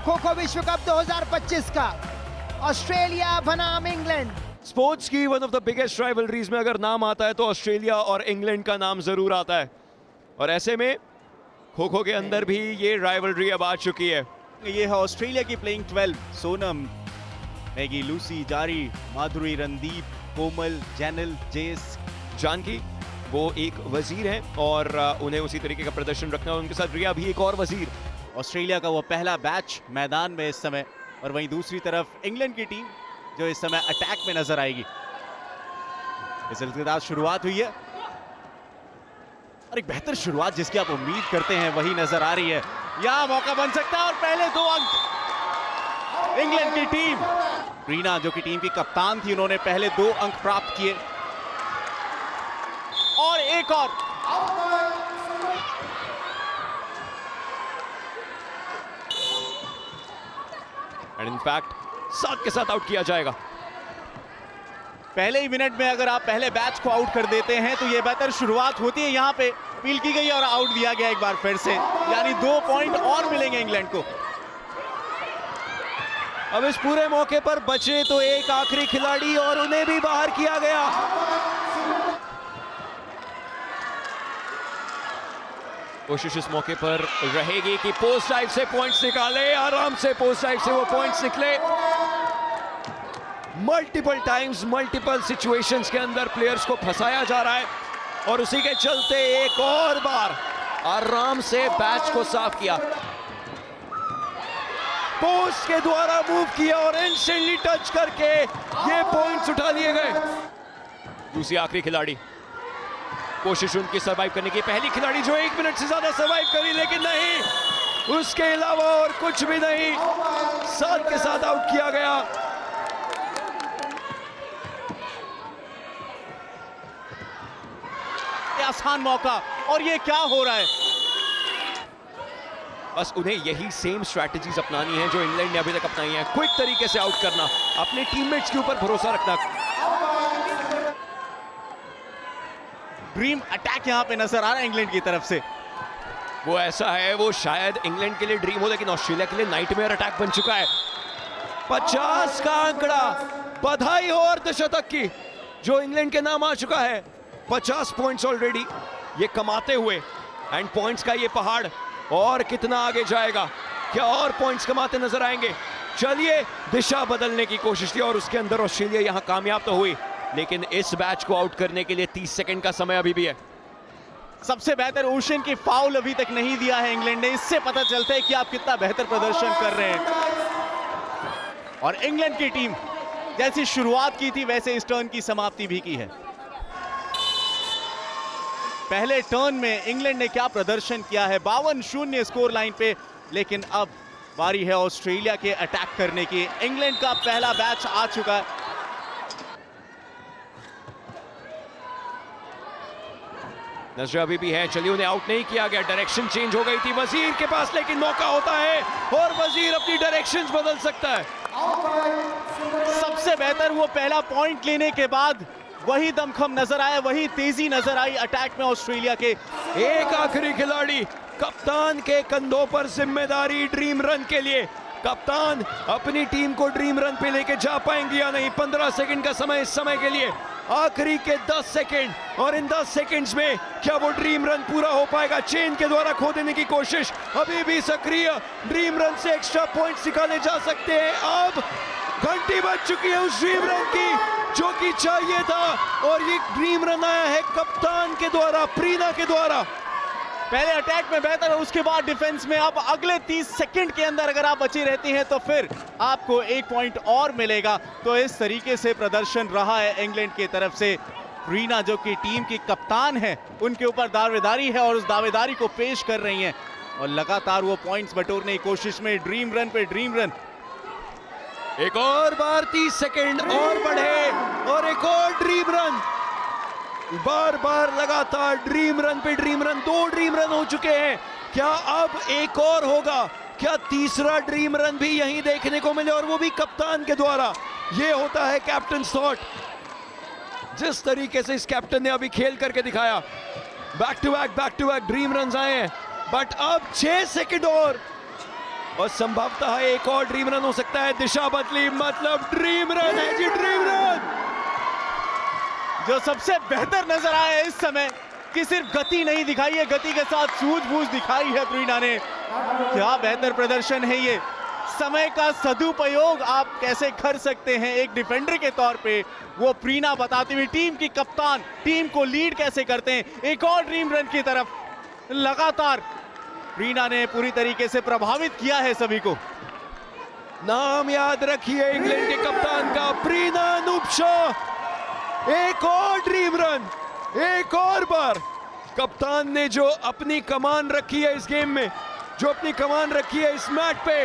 खो खो विश्व कप 2025 का ऑस्ट्रेलिया बनाम इंग्लैंड। स्पोर्ट्स की one of the biggest rivalries में अगर नाम आता है तो ऑस्ट्रेलिया और इंग्लैंड का नाम जरूर आता है, और ऐसे में खो खो के अंदर भी ये राइवलरी अब आ चुकी है। ये है ऑस्ट्रेलिया की प्लेइंग 12। सोनम, मैगी, लूसी, जारी, माधुरी, रणदीप, कोमल, जैनल, जेस, जानकी वो एक वजीर हैं और उन्हें उसी तरीके का प्रदर्शन रखना है। उनके साथ रिया भी एक और वजीर। ऑस्ट्रेलिया का वो पहला बैच मैदान में इस समय, और वहीं दूसरी तरफ इंग्लैंड की टीम जो इस समय अटैक में नजर आएगी। इस सिलसिले की शुरुआत हुई है और एक बेहतर शुरुआत जिसकी आप उम्मीद करते हैं वही नजर आ रही है। यहां मौका बन सकता है और पहले 2 अंक इंग्लैंड की टीम। रीना जो कि टीम की कप्तान थी, उन्होंने पहले 2 अंक प्राप्त किए और एक और। एंड इनफैक्ट साथ के साथ आउट किया जाएगा। पहले ही मिनट में अगर आप पहले बैच को आउट कर देते हैं तो यह बेहतर शुरुआत होती है। यहां पे अपील की गई और आउट दिया गया एक बार फिर से, यानी 2 पॉइंट और मिलेंगे इंग्लैंड को। अब इस पूरे मौके पर बचे तो एक आखिरी खिलाड़ी और उन्हें भी बाहर किया गया। कोशिश इस मौके पर रहेगी कि पोस्ट डाइव से पॉइंट्स निकाले, आराम से पोस्ट डाइव से वो पॉइंट्स निकले। मल्टीपल टाइम्स मल्टीपल सिचुएशंस के अंदर प्लेयर्स को फंसाया जा रहा है और उसी के चलते एक और बार आराम से बैच को साफ किया, पोस्ट के द्वारा मूव किया और इंस्टेंटली टच करके ये पॉइंट्स उठा लिए गए। दूसरी आखिरी खिलाड़ी, कोशिश उनकी सरवाइव करने की, पहली खिलाड़ी जो 1 मिनट से ज्यादा सरवाइव करी, लेकिन नहीं, उसके अलावा और कुछ भी नहीं, साथ के साथ आउट किया गया। आसान मौका, और ये क्या हो रहा है? बस उन्हें यही सेम स्ट्रैटेजीज अपनानी है जो इंग्लैंड ने अभी तक अपनाई है। क्विक तरीके से आउट करना, अपने टीममेट्स के ऊपर भरोसा रखना। ड्रीम अटैक यहां पे नजर आ रहा है इंग्लैंड की तरफ से। वो ऐसा है, वो शायद इंग्लैंड के लिए ड्रीम हो, लेकिन ऑस्ट्रेलिया के लिए नाइटमेयर अटैक बन चुका है। 50 का आंकड़ा, बधाई हो अर्धशतक की जो इंग्लैंड के नाम आ चुका है। 50 पॉइंट्स ऑलरेडी ये कमाते हुए, एंड पॉइंट्स का ये पहाड़ और कितना आगे जाएगा, क्या और पॉइंट्स कमाते नजर आएंगे। चलिए, दिशा बदलने की कोशिश की और उसके अंदर ऑस्ट्रेलिया यहां कामयाब तो हुई, लेकिन इस बैच को आउट करने के लिए 30 सेकंड का समय अभी भी है। सबसे बेहतर ओशन की फाउल अभी तक नहीं दिया है इंग्लैंड ने, इससे पता चलता है कि आप कितना बेहतर प्रदर्शन कर रहे हैं। और इंग्लैंड की टीम जैसी शुरुआत की थी वैसे इस टर्न की समाप्ति भी की है। पहले टर्न में इंग्लैंड ने क्या प्रदर्शन किया है, 52-0 स्कोर लाइन पे, लेकिन अब बारी है ऑस्ट्रेलिया के अटैक करने की। इंग्लैंड का पहला बैच आ चुका है। नजर अभी भी है, चलिए उन्हें आउट नहीं किया गया, डायरेक्शन चेंज हो गई थी वजीर के पास, लेकिन मौका होता है और वजीर अपनी डायरेक्शंस बदल सकता है। सबसे बेहतर वो पहला पॉइंट लेने के बाद वही दमखम नजर आया, वही तेजी नजर आई अटैक में ऑस्ट्रेलिया के। एक आखिरी खिलाड़ी, कप्तान के कंधों पर जिम्मेदारी ड्रीम रन के लिए। कप्तान अपनी टीम को ड्रीम रन पे लेके जा पाएंगे या नहीं। 15 सेकंड का समय इस समय के लिए, आखिरी के 10 सेकंड, और इन 10 सेकंड्स में क्या वो ड्रीम रन पूरा हो पाएगा। चेन के द्वारा खो देने की कोशिश अभी भी सक्रिय, ड्रीम रन से एक्स्ट्रा पॉइंट्स निकाले जा सकते हैं। अब घंटी बज चुकी है उस ड्रीम रन की जो कि चाहिए था, और ये ड्रीम रन आया है कप्तान के द्वारा, प्रीना के द्वारा। पहले अटैक में बेहतर है, उसके बाद डिफेंस में। अब अगले 30 सेकंड के अंदर अगर आप बची रहती हैं तो फिर आपको 1 पॉइंट और मिलेगा। तो इस तरीके से प्रदर्शन रहा है इंग्लैंड की तरफ से। रीना जो कि टीम की कप्तान है, उनके ऊपर दावेदारी है और उस दावेदारी को पेश कर रही हैं, और लगातार वो पॉइंट्स बटोरने की कोशिश में, ड्रीम रन पे ड्रीम रन। एक और बार 30 सेकंड और बढ़े और एक और ड्रीम रन, बार बार लगातार ड्रीम रन पे ड्रीम रन। 2 ड्रीम रन हो चुके हैं, क्या अब एक और होगा? क्या तीसरा ड्रीम रन भी यहीं देखने को मिले, और वो भी कप्तान के द्वारा? ये होता है कैप्टन थॉट। जिस तरीके से इस कैप्टन ने अभी खेल करके दिखाया, back to back dream run आए हैं, बट अब 6 सेकंड और और संभवतः एक और ड्रीम रन हो सकता है। दिशा बदली, मतलब ड्रीम रन है जी, ड्रीम रन। जो सबसे बेहतर नजर आया इस समय कि सिर्फ गति नहीं दिखाई है, गति के साथ सूझबूझ दिखाई है प्रीना ने। क्या बेहतर प्रदर्शन है ये। समय का सदुपयोग आप कैसे कर सकते हैं एक डिफेंडर के तौर पे, वो प्रीना बताती हुई, टीम की कप्तान, टीम को लीड कैसे करते हैं। एक और ड्रीम रन की तरफ लगातार प्रीना ने पूरी तरीके से प्रभावित किया है सभी को। नाम याद रखिए इंग्लैंड के कप्तान का, प्रीना शॉ। एक और ड्रीम रन, एक और बार कप्तान ने जो अपनी कमान रखी है इस गेम में, जो अपनी कमान रखी है इस मैच पे,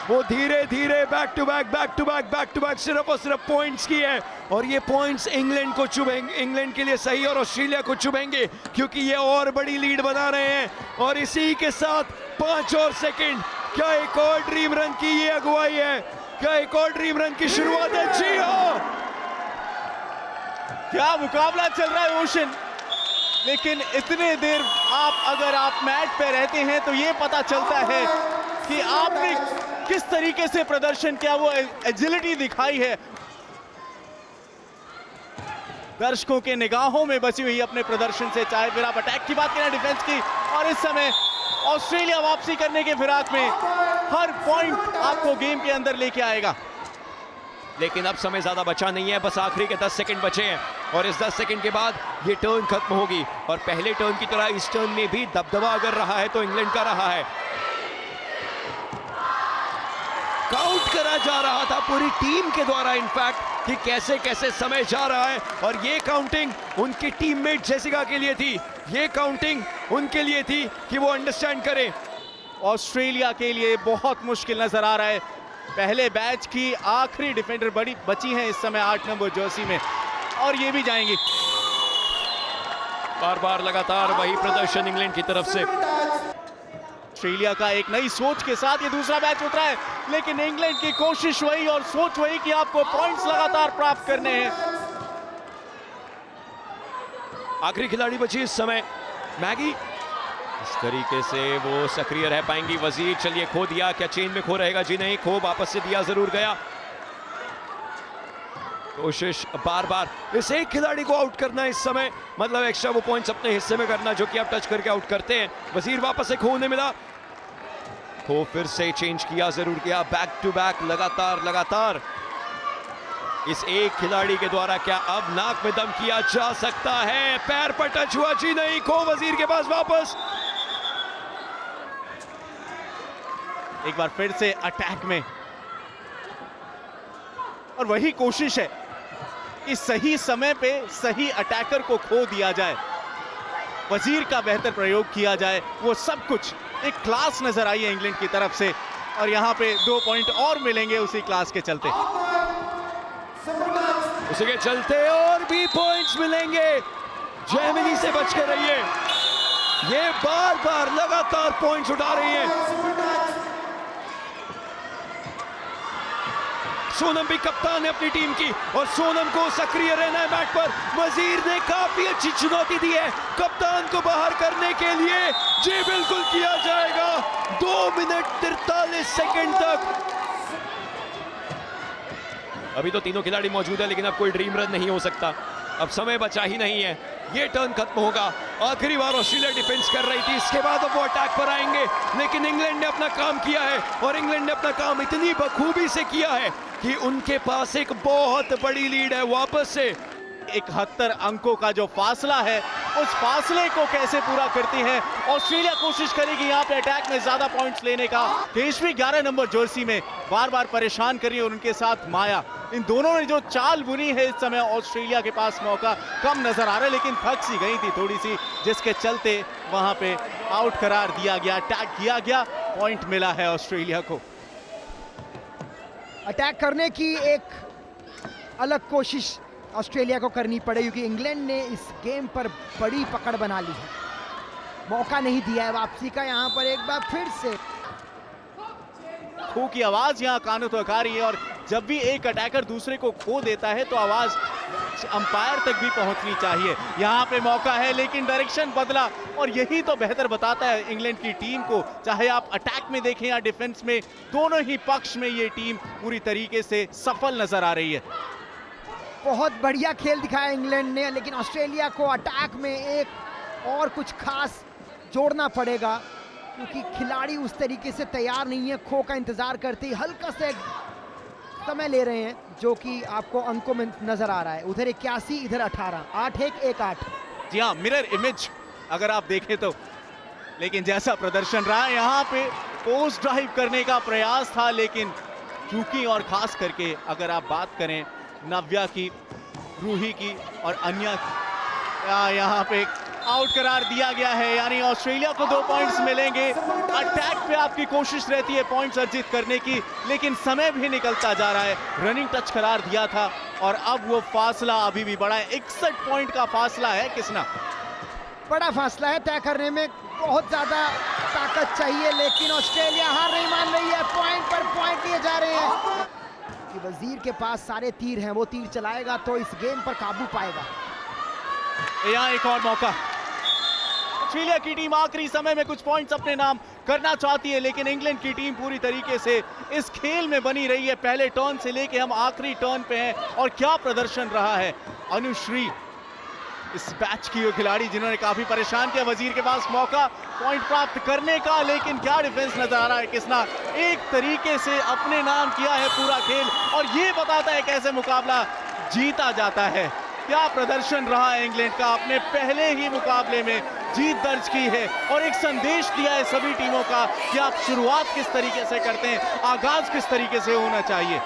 वो धीरे धीरे बैक टू बैक सिर्फ और सिर्फ पॉइंट्स की है। और ये पॉइंट्स इंग्लैंड को चुभेंगे, इंग्लैंड के लिए सही और ऑस्ट्रेलिया को चुभेंगे, क्योंकि ये और बड़ी लीड बना रहे हैं। और इसी के साथ 5 और सेकंड, क्या एक और ड्रीम रन की ये अगुवाई है? क्या एक और ड्रीम रन की शुरुआत है? जी हाँ, क्या मुकाबला चल रहा है ओशन। लेकिन इतने देर अगर आप मैच पे रहते हैं तो ये पता चलता है कि आपने किस तरीके से प्रदर्शन किया, वो एजिलिटी दिखाई है। दर्शकों के निगाहों में बची हुई अपने प्रदर्शन से, चाहे फिर आप अटैक की बात करें, डिफेंस की। और इस समय ऑस्ट्रेलिया वापसी करने के फिराक में हर पॉइंट आपको गेम के अंदर लेके आएगा। लेकिन अब समय ज्यादा बचा नहीं है, बस आखिरी के 10 सेकंड बचे हैं। और इस 10 सेकंड के बाद ये टर्न खत्म होगी। और पहले टर्न की तरह इस टर्न में भी दबदबा अगर रहा है तो इंग्लैंड का रहा है। काउंट करा जा रहा था पूरी टीम के द्वारा इनफैक्ट कि कैसे कैसे समय जा रहा है। और ये काउंटिंग उनकी टीममेट जेसिका के लिए थी, ये काउंटिंग उनके लिए थी कि वो अंडरस्टैंड करें। ऑस्ट्रेलिया के लिए बहुत मुश्किल नजर आ रहा है। पहले बैच की आखिरी डिफेंडर बची हैं इस समय 8 नंबर जर्सी में, और ये भी जाएंगी। बार बार लगातार वही प्रदर्शन इंग्लैंड की तरफ से। ऑस्ट्रेलिया का एक नई सोच के साथ ये दूसरा मैच उतरा है, लेकिन इंग्लैंड की कोशिश वही और सोच वही कि आपको पॉइंट्स लगातार प्राप्त करने हैं। आखिरी खिलाड़ी बची इस समय मैगी, इस तरीके से वो सक्रिय रह पाएंगी। वजीर, चलिए खो दिया, क्या चेन में खो रहेगा? जी नहीं, खो वापस से दिया जरूर गया। कोशिश बार बार इस एक खिलाड़ी को आउट करना इस समय, मतलब एक्स्ट्रा वो पॉइंट्स अपने हिस्से में करना जो कि आप टच करके आउट करते हैं। वजीर वापस से खो ने मिला, खो फिर से चेंज किया, जरूर किया। बैक टू बैक लगातार इस एक खिलाड़ी के द्वारा क्या अब नाक में दम किया जा सकता है? पैर पर टच हुआ, जी नहीं, खो वजीर के पास वापस। एक बार फिर से अटैक में, और वही कोशिश है कि सही समय पे सही अटैकर को खो दिया जाए, वजीर का बेहतर प्रयोग किया जाए। वो सब कुछ एक क्लास नजर आई है इंग्लैंड की तरफ से, और यहां पे 2 पॉइंट और मिलेंगे उसी क्लास के चलते। उसी के चलते और भी पॉइंट्स मिलेंगे। जैमिनी से बच के रहिए, ये बार बार लगातार पॉइंट्स उठा रही है। सोनम भी कप्तान है अपनी टीम की, और सोनम को सक्रिय रहना है मैच पर। वजीर ने काफी अच्छी चुनौती दी है कप्तान को बाहर करने के लिए। जी बिल्कुल किया जाएगा। 2 मिनट 43 सेकंड तक अभी तो तीनों खिलाड़ी मौजूद है, लेकिन अब कोई ड्रीम रन नहीं हो सकता। अब समय बचा ही नहीं है, ये टर्न खत्म होगा। आखिरी बार ऑस्ट्रेलिया डिफेंस कर रही थी, इसके बाद अब वो अटैक पर आएंगे। लेकिन इंग्लैंड ने अपना काम किया है, और इंग्लैंड ने अपना काम इतनी बखूबी से किया है कि उनके पास एक बहुत बड़ी लीड है। वापस से 71 अंकों का जो फासला है, उस फासले को कैसे पूरा करती है ऑस्ट्रेलिया। कोशिश करेगी यहाँ पे अटैक में ज्यादा पॉइंट्स लेने का। देशवी 11 नंबर जर्सी में बार बार परेशान कर रही है, और उनके साथ माया, इन दोनों ने जो चाल बुनी है, इस समय ऑस्ट्रेलिया के पास मौका कम नजर आ रहा है, लेकिन थक सी गई थी थोड़ी सी, जिसके चलते वहां पे आउट करार दिया गया, टैग किया गया, पॉइंट मिला है ऑस्ट्रेलिया को। अटैक करने की एक अलग कोशिश ऑस्ट्रेलिया को करनी पड़े, क्योंकि इंग्लैंड ने इस गेम पर बड़ी पकड़ बना ली है, मौका नहीं दिया है वापसी का। यहाँ पर एक बार फिर से खो की आवाज यहाँ कानों तक आ रही है, और जब भी एक अटैकर दूसरे को खो देता है तो आवाज अंपायर तक भी पहुंचनी चाहिए। यहाँ पे मौका है लेकिन डायरेक्शन बदला और यही तो बेहतर बताता है इंग्लैंड की टीम को, चाहे आप अटैक में देखें या डिफेंस में, दोनों ही पक्ष में ये टीम पूरी तरीके से सफल नजर आ रही है। बहुत बढ़िया खेल दिखाया इंग्लैंड ने, लेकिन ऑस्ट्रेलिया को अटैक में एक और कुछ खास जोड़ना पड़ेगा क्योंकि खिलाड़ी उस तरीके से तैयार नहीं है। खो का इंतजार करते ही हल्का से समय ले रहे हैं, जो कि आपको अंकों में नजर आ रहा है। उधर 81, इधर 18, 8-1-1-8। जी हाँ, मिरर इमेज अगर आप देखें तो। लेकिन जैसा प्रदर्शन रहा है यहाँ पे, पोस्ट ड्राइव करने का प्रयास था लेकिन चूकी, और खास करके अगर आप बात करें नव्या की, रूही की और अन्या, यहाँ पे आउट करार दिया गया है। यानी ऑस्ट्रेलिया को 2 पॉइंट्स मिलेंगे। अटैक पे आपकी कोशिश रहती है पॉइंट्स अर्जित करने की, लेकिन समय भी निकलता जा रहा है। रनिंग टच करार दिया था और अब वो फासला अभी भी बड़ा है। 61 पॉइंट का फासला है किसना। बड़ा फासला है, तय करने में बहुत ज्यादा ताकत चाहिए, लेकिन ऑस्ट्रेलिया हार नहीं मान रही है। पॉइंट पर पॉइंट लिए जा रहे हैं कि वजीर के पास सारे तीर हैं, वो तीर चलाएगा तो इस गेम पर काबू पाएगा। यहाँ एक और मौका। ऑस्ट्रेलिया की टीम आखिरी समय में कुछ पॉइंट्स अपने नाम करना चाहती है, लेकिन इंग्लैंड की टीम पूरी तरीके से इस खेल में बनी रही है। पहले टर्न से लेके हम आखिरी टर्न पे हैं और क्या प्रदर्शन रहा है। अनुश्री इस बैच की वो खिलाड़ी जिन्होंने काफी परेशान किया। वजीर के पास मौका पॉइंट प्राप्त करने का, लेकिन क्या डिफेंस नजर आ रहा है किसना। एक तरीके से अपने नाम किया है पूरा खेल और ये बताता है कैसे मुकाबला जीता जाता है। क्या प्रदर्शन रहा है इंग्लैंड का, अपने पहले ही मुकाबले में जीत दर्ज की है और एक संदेश दिया है सभी टीमों का कि आप शुरुआत किस तरीके से करते हैं, आगाज किस तरीके से होना चाहिए।